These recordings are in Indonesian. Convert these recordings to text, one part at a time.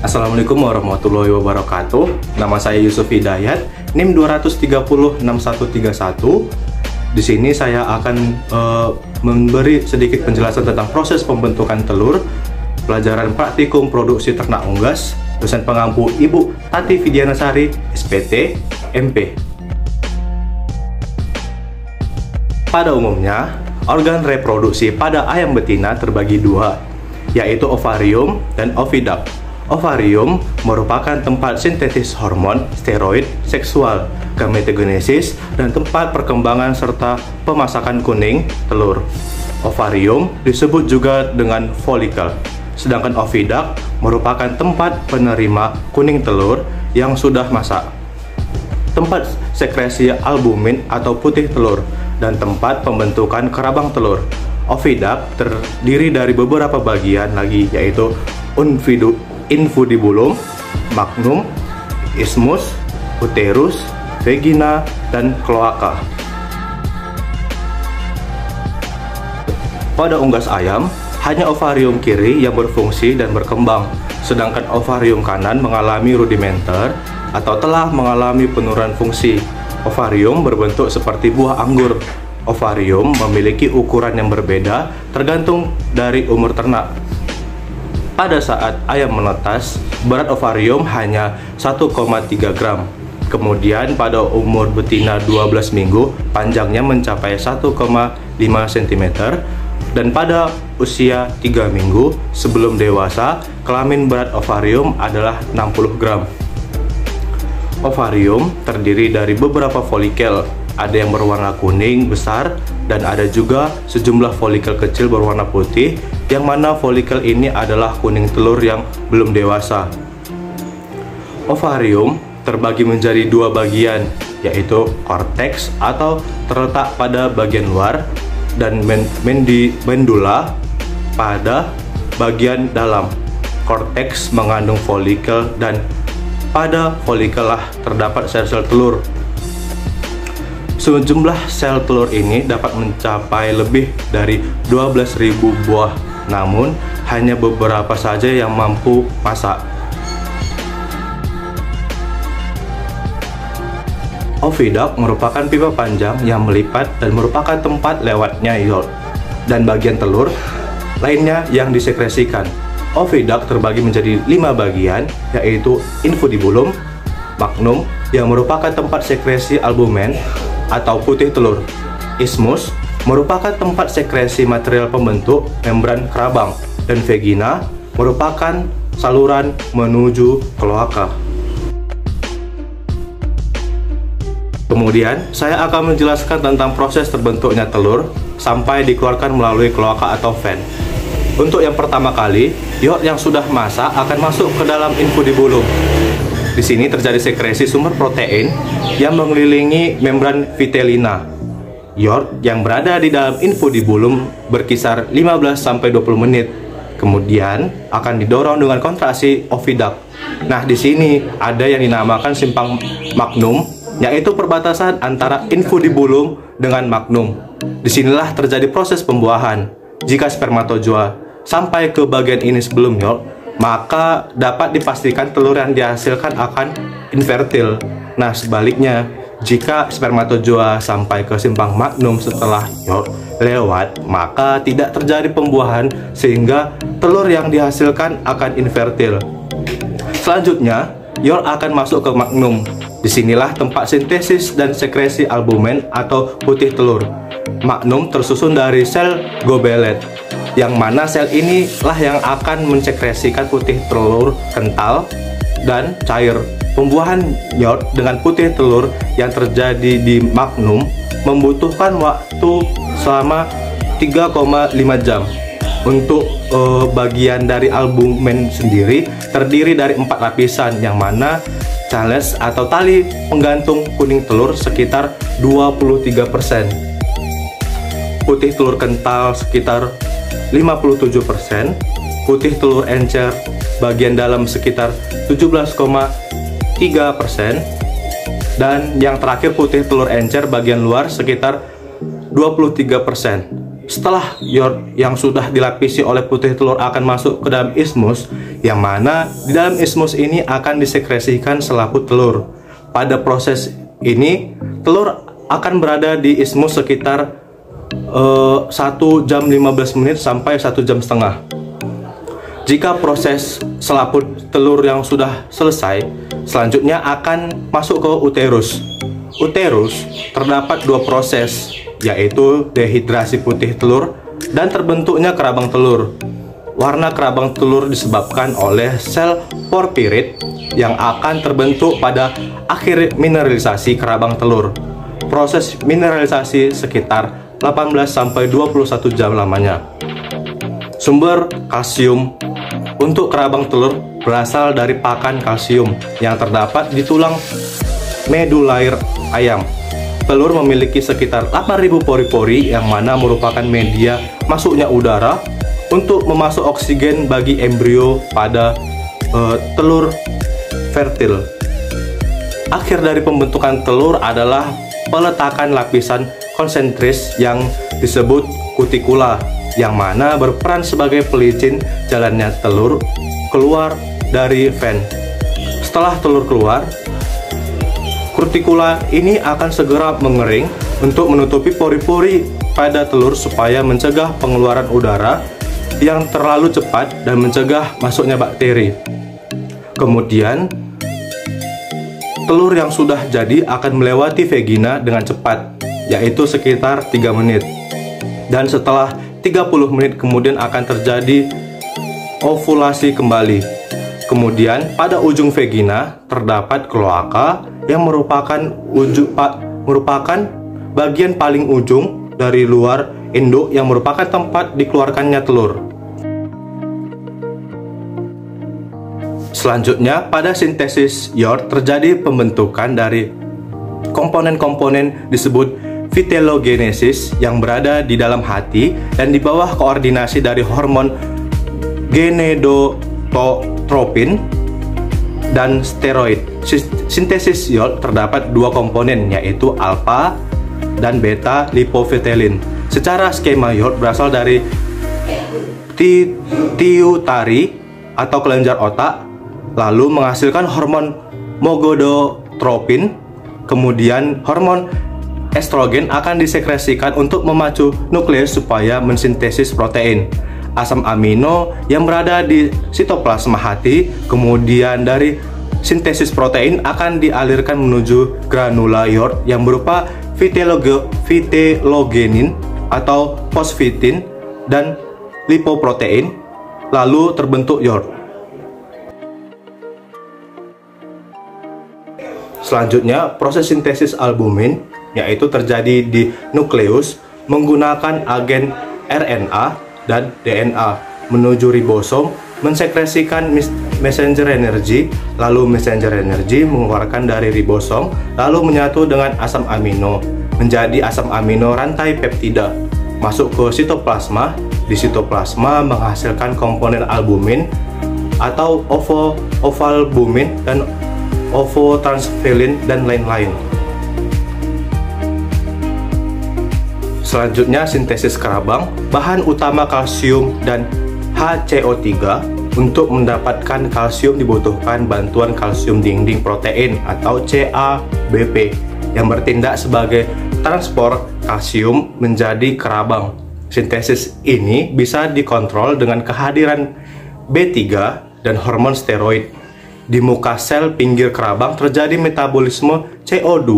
Assalamualaikum warahmatullahi wabarakatuh. Nama saya Yusuf Hidayat, NIM 2306131. Di sini saya akan memberi sedikit penjelasan tentang proses pembentukan telur, pelajaran praktikum produksi ternak unggas, dosen pengampu Ibu Tati Vidianasari, SPT, MP. Pada umumnya, organ reproduksi pada ayam betina terbagi dua, yaitu ovarium dan oviduct. Ovarium merupakan tempat sintesis hormon steroid seksual, gametogenesis, dan tempat perkembangan serta pemasakan kuning telur. Ovarium disebut juga dengan folikel, sedangkan oviduct merupakan tempat penerima kuning telur yang sudah masak, tempat sekresi albumin atau putih telur, dan tempat pembentukan kerabang telur. Oviduct terdiri dari beberapa bagian lagi, yaitu infundibulum, magnum, isthmus, uterus, vagina, dan kloaka. Pada unggas ayam, hanya ovarium kiri yang berfungsi dan berkembang, sedangkan ovarium kanan mengalami rudimenter atau telah mengalami penurunan fungsi. Ovarium berbentuk seperti buah anggur. Ovarium memiliki ukuran yang berbeda tergantung dari umur ternak. Pada saat ayam menetas, berat ovarium hanya 1,3 gram. Kemudian pada umur betina 12 minggu, panjangnya mencapai 1,5 cm. Dan pada usia 3 minggu sebelum dewasa, kelamin berat ovarium adalah 60 gram. Ovarium terdiri dari beberapa folikel. Ada yang berwarna kuning besar dan ada juga sejumlah folikel kecil berwarna putih, yang mana folikel ini adalah kuning telur yang belum dewasa. Ovarium terbagi menjadi dua bagian, yaitu korteks atau terletak pada bagian luar dan mendula pada bagian dalam. Korteks mengandung folikel dan pada folikel lah terdapat sel-sel telur. Sejumlah sel telur ini dapat mencapai lebih dari 12.000 buah, namun hanya beberapa saja yang mampu masak. Oviduct merupakan pipa panjang yang melipat dan merupakan tempat lewatnya yolk dan bagian telur lainnya yang disekresikan. Oviduct terbagi menjadi 5 bagian, yaitu infundibulum, magnum yang merupakan tempat sekresi albumen atau putih telur, isthmus merupakan tempat sekresi material pembentuk membran kerabang, dan vagina merupakan saluran menuju kloaka. Kemudian saya akan menjelaskan tentang proses terbentuknya telur sampai dikeluarkan melalui kloaka atau ven. Untuk yang pertama kali, yolk yang sudah masak akan masuk ke dalam infundibulum. Di sini terjadi sekresi sumber protein yang mengelilingi membran vitellina. Yolk yang berada di dalam infundibulum berkisar 15-20 menit. Kemudian akan didorong dengan kontraksi oviduct. Nah, di sini ada yang dinamakan simpang magnum, yaitu perbatasan antara infundibulum dengan magnum. Disinilah terjadi proses pembuahan. Jika spermatozoa sampai ke bagian ini sebelum yolk, maka dapat dipastikan telur yang dihasilkan akan infertil. Nah, sebaliknya, jika spermatozoa sampai ke simpang magnum setelah yolk lewat, maka tidak terjadi pembuahan sehingga telur yang dihasilkan akan infertil. Selanjutnya, yolk akan masuk ke magnum. Disinilah tempat sintesis dan sekresi albumen atau putih telur. Magnum tersusun dari sel gobelet, yang mana sel inilah yang akan mensekresikan putih telur kental dan cair. Pembuahan yolk dengan putih telur yang terjadi di magnum membutuhkan waktu selama 3,5 jam. Untuk bagian dari albumen sendiri terdiri dari 4 lapisan, yang mana challenge atau tali penggantung kuning telur sekitar 23%, putih telur kental sekitar 57%, putih telur encer bagian dalam sekitar 17,3%, dan yang terakhir putih telur encer bagian luar sekitar 23%. Setelah yolk yang sudah dilapisi oleh putih telur akan masuk ke dalam ismus, yang mana di dalam ismus ini akan disekresikan selaput telur. Pada proses ini, telur akan berada di ismus sekitar 1 jam 15 menit sampai 1 jam setengah. Jika proses selaput telur yang sudah selesai, selanjutnya akan masuk ke uterus. Uterus terdapat 2 proses, yaitu dehidrasi putih telur dan terbentuknya kerabang telur. Warna kerabang telur disebabkan oleh sel porfirit yang akan terbentuk pada akhir mineralisasi kerabang telur. Proses mineralisasi sekitar 18-21 jam lamanya. Sumber kalsium untuk kerabang telur berasal dari pakan kalsium yang terdapat di tulang medulair ayam. Telur memiliki sekitar 8.000 pori-pori yang mana merupakan media masuknya udara untuk memasuk oksigen bagi embrio pada telur fertil. Akhir dari pembentukan telur adalah peletakan lapisan konsentris yang disebut kutikula, yang mana berperan sebagai pelicin jalannya telur keluar dari ven. Setelah telur keluar, kutikula ini akan segera mengering untuk menutupi pori-pori pada telur supaya mencegah pengeluaran udara yang terlalu cepat dan mencegah masuknya bakteri. Kemudian, telur yang sudah jadi akan melewati vagina dengan cepat, yaitu sekitar 3 menit. Dan setelah 30 menit kemudian akan terjadi ovulasi kembali. Kemudian pada ujung vagina terdapat kloaka yang merupakan bagian paling ujung dari luar induk yang merupakan tempat dikeluarkannya telur. Selanjutnya, pada sintesis yolk terjadi pembentukan dari komponen-komponen disebut vitellogenesis yang berada di dalam hati dan di bawah koordinasi dari hormon gonadotropin dan steroid. Sintesis yolk terdapat 2 komponen, yaitu alfa dan beta lipofetelin. Secara skema yolk berasal dari pituitari atau kelenjar otak, lalu menghasilkan hormon gonadotropin. Kemudian hormon estrogen akan disekresikan untuk memacu nukleus supaya mensintesis protein. Asam amino yang berada di sitoplasma hati, kemudian dari sintesis protein akan dialirkan menuju granula yolk yang berupa vitellogenin atau fosfatin dan lipoprotein, lalu terbentuk yolk. Selanjutnya, proses sintesis albumin, yaitu terjadi di nukleus menggunakan agen RNA dan DNA menuju ribosom, mensekresikan messenger energy, lalu messenger energy mengeluarkan dari ribosom, lalu menyatu dengan asam amino menjadi asam amino rantai peptida, masuk ke sitoplasma. Di sitoplasma menghasilkan komponen albumin atau ovalbumin dan ovotransferin dan lain-lain. Selanjutnya, sintesis kerabang. Bahan utama kalsium dan HCO3. Untuk mendapatkan kalsium dibutuhkan bantuan kalsium dinding protein atau CABP yang bertindak sebagai transport kalsium menjadi kerabang. Sintesis ini bisa dikontrol dengan kehadiran B3 dan hormon steroid. Di muka sel pinggir kerabang terjadi metabolisme CO2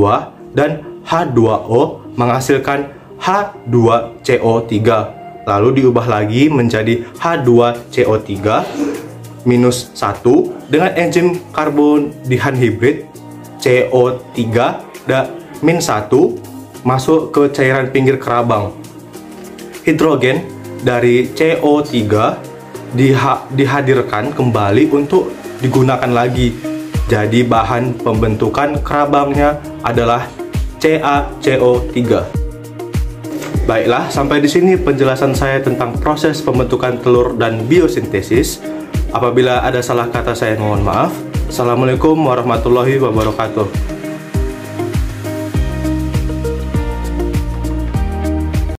dan H2O menghasilkan H2CO3, lalu diubah lagi menjadi H2CO3 minus 1 dengan enzim karbon dianhidrid CO3 dan min 1 masuk ke cairan pinggir kerabang. Hidrogen dari CO3 dihadirkan kembali untuk digunakan lagi. Jadi bahan pembentukan kerabangnya adalah CaCO3. Baiklah, sampai di sini penjelasan saya tentang proses pembentukan telur dan biosintesis. Apabila ada salah kata saya mohon maaf. Assalamualaikum warahmatullahi wabarakatuh.